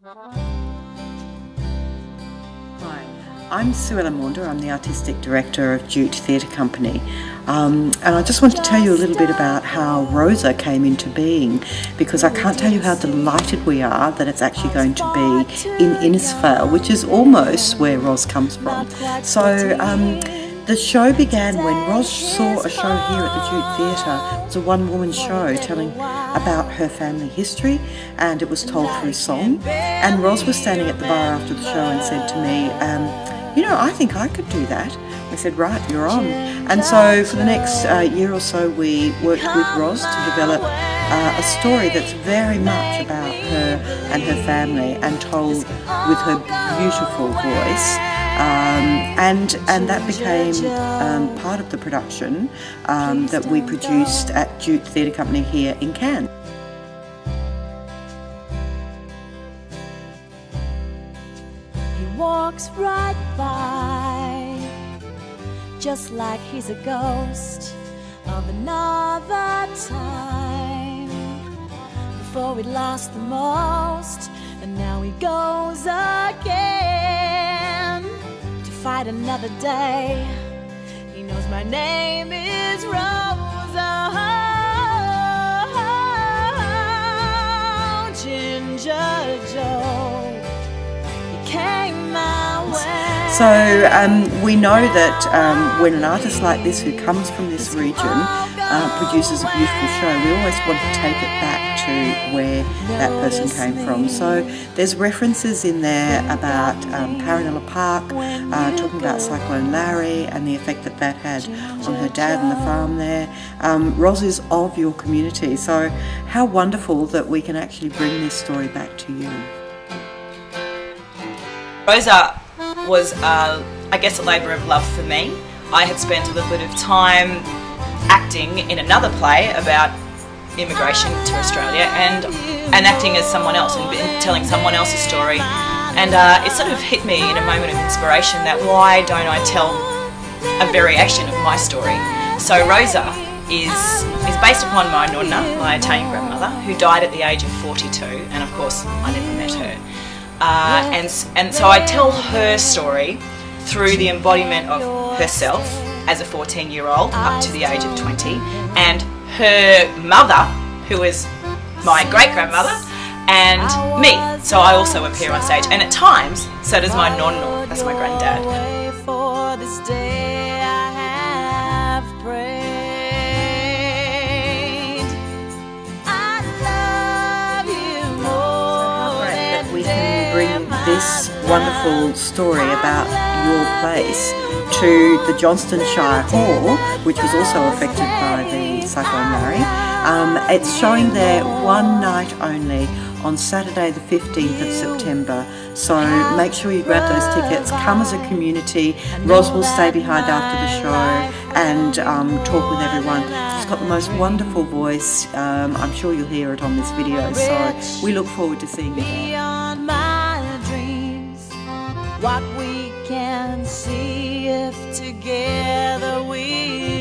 Hi, I'm Suella Maunder. I'm the Artistic Director of JUTE Theatre Company, and I just want to tell you a little bit about how Rosa came into being, because I can't tell you how delighted we are that it's actually going to be in Innisfail, which is almost where Roz comes from. So the show began when Roz saw a show here at the JUTE Theatre. It was a one-woman show telling about her family history, and it was told through song. And Roz was standing at the bar after the show and said to me, you know, I think I could do that. I said, right, you're on. And so for the next year or so we worked with Roz to develop a story that's very much about her and her family, and told with her beautiful voice. And that became part of the production that we produced at JUTE Theatre Company here in Cannes. He walks right by, just like he's a ghost of another time, before we lost the most, and now he goes again to fight another day. He knows my name is Rosa. Ginger Joe, he came my way. So we know that when an artist like this, who comes from this region, produces a beautiful show, we always want to take it back to where that person came from. So there's references in there about Paranella Park, talking about Cyclone Larry and the effect that that had on her dad and the farm there. Roz is of your community, so how wonderful that we can actually bring this story back to you. Rosa was, I guess, a labour of love for me. I had spent a little bit of time acting in another play about immigration to Australia, and acting as someone else and telling someone else's story, and it sort of hit me in a moment of inspiration that why don't I tell a variation of my story. So Rosa is based upon my nonna, my Italian grandmother, who died at the age of 42, and of course I never met her. And so I tell her story through the embodiment of herself as a 14-year-old up to the age of 20, and her mother, who is my great-grandmother, and me. So I also appear on stage, and at times, so does my nonno, that's my granddad. For this day I have prayed. I love you more than We can bring this wonderful story about your place to the Johnstone Shire Hall, which was also affected by the Cyclone Larry. It's showing there one night only on Saturday the 15th of September, so make sure you grab those tickets, come as a community. Roz will stay behind after the show and talk with everyone. She's got the most wonderful voice. I'm sure you'll hear it on this video, so we look forward to seeing you there. beyond my dreams, what we can see if together we